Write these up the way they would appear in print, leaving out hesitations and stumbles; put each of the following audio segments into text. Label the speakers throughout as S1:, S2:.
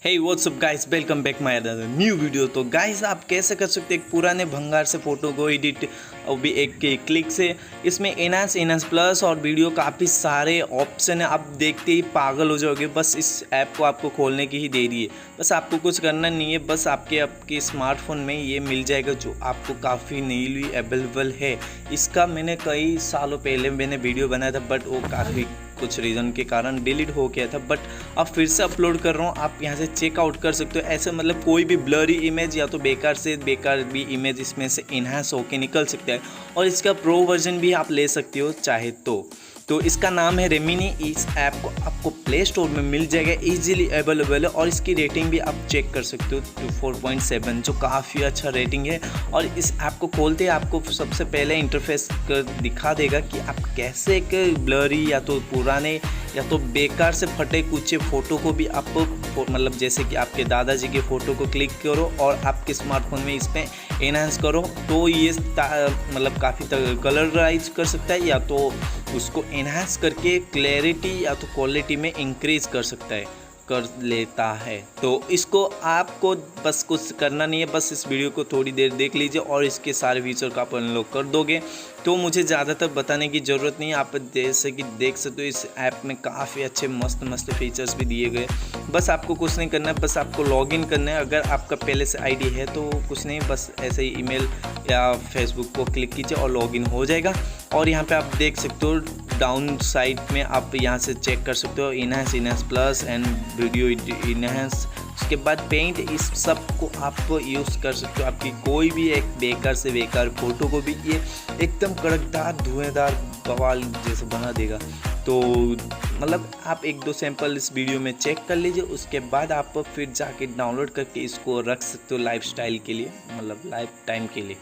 S1: Hey WhatsApp guys, welcome back my other new video. तो guys आप कैसे कर सकते हैं एक पुराने भंगार से फ़ोटो को एडिट और भी एक क्लिक से। इसमें एनहांस प्लस और वीडियो काफ़ी सारे ऑप्शन है, आप देखते ही पागल हो जाओगे। बस इस ऐप को आपको खोलने की ही देरी है, बस आपको कुछ करना नहीं है, बस आपके स्मार्टफोन में ये मिल जाएगा जो आपको काफ़ी न्यूली अवेलेबल है। इसका मैंने कई सालों पहले मैंने वीडियो बनाया था, बट वो काफ़ी कुछ रीज़न के कारण डिलीट हो गया था, बट अब फिर से अपलोड कर रहा हूँ। आप यहाँ से चेकआउट कर सकते हो। ऐसे मतलब कोई भी ब्लरी इमेज या तो बेकार से बेकार भी इमेज इसमें से इन्हांस होके निकल सकता है, और इसका प्रो वर्जन भी आप ले सकते हो चाहे तो इसका नाम है रेमिनी। इस ऐप को आपको प्ले स्टोर में मिल जाएगा, इजीली अवेलेबल है, और इसकी रेटिंग भी आप चेक कर सकते हो 4.7 जो काफ़ी अच्छा रेटिंग है। और इस ऐप को खोलते ही आपको सबसे पहले इंटरफेस कर दिखा देगा कि आप कैसे एक ब्लरी या तो पुराने या तो बेकार से फटे कुचे फ़ोटो को भी आप मतलब जैसे कि आपके दादाजी के फ़ोटो को क्लिक करो और आपके स्मार्टफोन में इसमें एनहांस करो, तो ये मतलब काफ़ी कलराइज कर सकता है, या तो उसको एनहांस करके क्लैरिटी या तो क्वालिटी में इंक्रीज कर सकता है, कर लेता है। तो इसको आपको बस कुछ करना नहीं है, बस इस वीडियो को थोड़ी देर देख लीजिए और इसके सारे फीचर का आप अनलॉक कर दोगे, तो मुझे ज़्यादातर बताने की ज़रूरत नहीं है। आप जैसे कि देख सकते हो इस ऐप में काफ़ी अच्छे मस्त फीचर्स भी दिए गए। बस आपको कुछ नहीं करना है, बस आपको लॉगिन करना है। अगर आपका पहले से आईडी है तो कुछ नहीं, बस ऐसे ही ईमेल या फेसबुक को क्लिक कीजिए और लॉगिन हो जाएगा। और यहाँ पे आप देख सकते हो डाउन साइड में आप यहाँ से चेक कर सकते हो enhance plus and video enhance. उसके बाद पेंट, इस सब को आप यूज़ कर सकते हो। आपकी कोई भी एक बेकार से बेकार फ़ोटो को भी ये एकदम कड़कदार धुएंदार बवाल जैसे बना देगा। तो मतलब आप एक दो सैंपल इस वीडियो में चेक कर लीजिए, उसके बाद आप फिर जाके डाउनलोड करके इसको रख सकते हो लाइफ स्टाइल के लिए, मतलब लाइफ टाइम के लिए।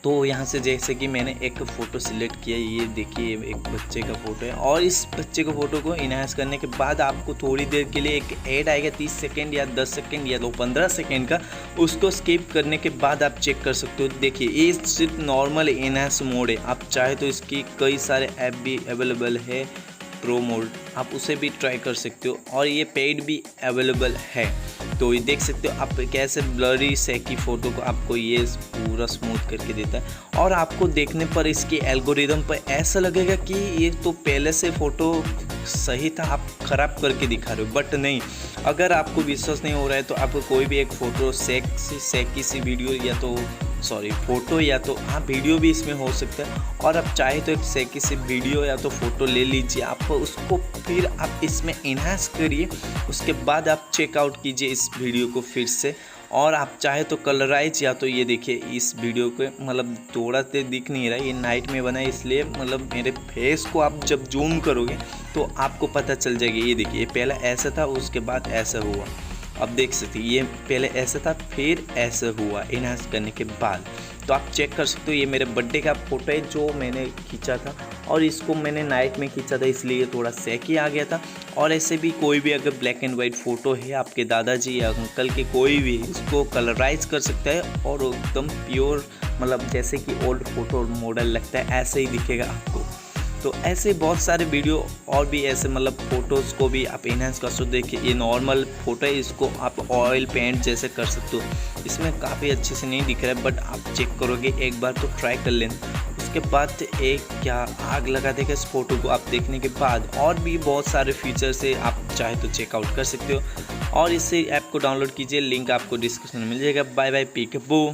S1: तो यहाँ से जैसे कि मैंने एक फ़ोटो सिलेक्ट किया, ये देखिए एक बच्चे का फ़ोटो है, और इस बच्चे को फ़ोटो को इनहांस करने के बाद आपको थोड़ी देर के लिए एक ऐड आएगा 30 सेकेंड या 10 सेकेंड या तो 15 सेकेंड का। उसको स्किप करने के बाद आप चेक कर सकते हो। देखिए ये सिर्फ नॉर्मल इनहांस मोड है, आप चाहे तो इसकी कई सारे ऐप भी अवेलेबल है प्रो मोड, आप उसे भी ट्राई कर सकते हो, और ये पेड भी अवेलेबल है। तो ये देख सकते हो आप कैसे ब्लरी सेकी फ़ोटो को आपको ये पूरा स्मूथ करके देता है, और आपको देखने पर इसके एल्गोरिदम पर ऐसा लगेगा कि ये तो पहले से फ़ोटो सही था, आप ख़राब करके दिखा रहे हो, बट नहीं। अगर आपको विश्वास नहीं हो रहा है तो आप कोई भी एक फ़ोटो सेकी सी वीडियो या तो फ़ोटो या तो हाँ वीडियो भी इसमें हो सकता है, और आप चाहे तो एक सेकी से वीडियो या तो फ़ोटो ले लीजिए, आप उसको फिर आप इसमें इन्हांस करिए, उसके बाद आप चेकआउट कीजिए इस वीडियो को फिर से। और आप चाहे तो कलराइज, या तो ये देखिए इस वीडियो को मतलब थोड़ा से दिख नहीं रहा है, ये नाइट में बना है इसलिए, मतलब मेरे फेस को आप जब जूम करोगे तो आपको पता चल जाएगा। ये देखिए पहले ऐसा था, उसके बाद ऐसा हुआ, अब देख सकते ये पहले ऐसा था फिर ऐसा हुआ इनहांस करने के बाद। तो आप चेक कर सकते हो, ये मेरे बर्थडे का फ़ोटो है जो मैंने खींचा था, और इसको मैंने नाइट में खींचा था इसलिए थोड़ा सेकी आ गया था। और ऐसे भी कोई भी अगर ब्लैक एंड वाइट फ़ोटो है आपके दादाजी या अंकल के, कोई भी इसको कलराइज कर सकता है, और एकदम प्योर मतलब जैसे कि ओल्ड फ़ोटो मॉडल लगता है ऐसे ही दिखेगा आपको। तो ऐसे बहुत सारे वीडियो और भी ऐसे मतलब फ़ोटोज़ को भी आप इनहांस कर सकते हो। देखिए ये नॉर्मल फ़ोटो है, इसको आप ऑयल पेंट जैसे कर सकते हो। इसमें काफ़ी अच्छे से नहीं दिख रहा है, बट आप चेक करोगे एक बार तो ट्राई कर लेना। उसके बाद एक क्या आग लगा देगा इस फ़ोटो को आप देखने के बाद। और भी बहुत सारे फीचर्स है, आप चाहे तो चेकआउट कर सकते हो, और इससे ऐप को डाउनलोड कीजिए, लिंक आपको डिस्क्रिप्शन में मिल जाएगा। बाय बाय, पीक बू।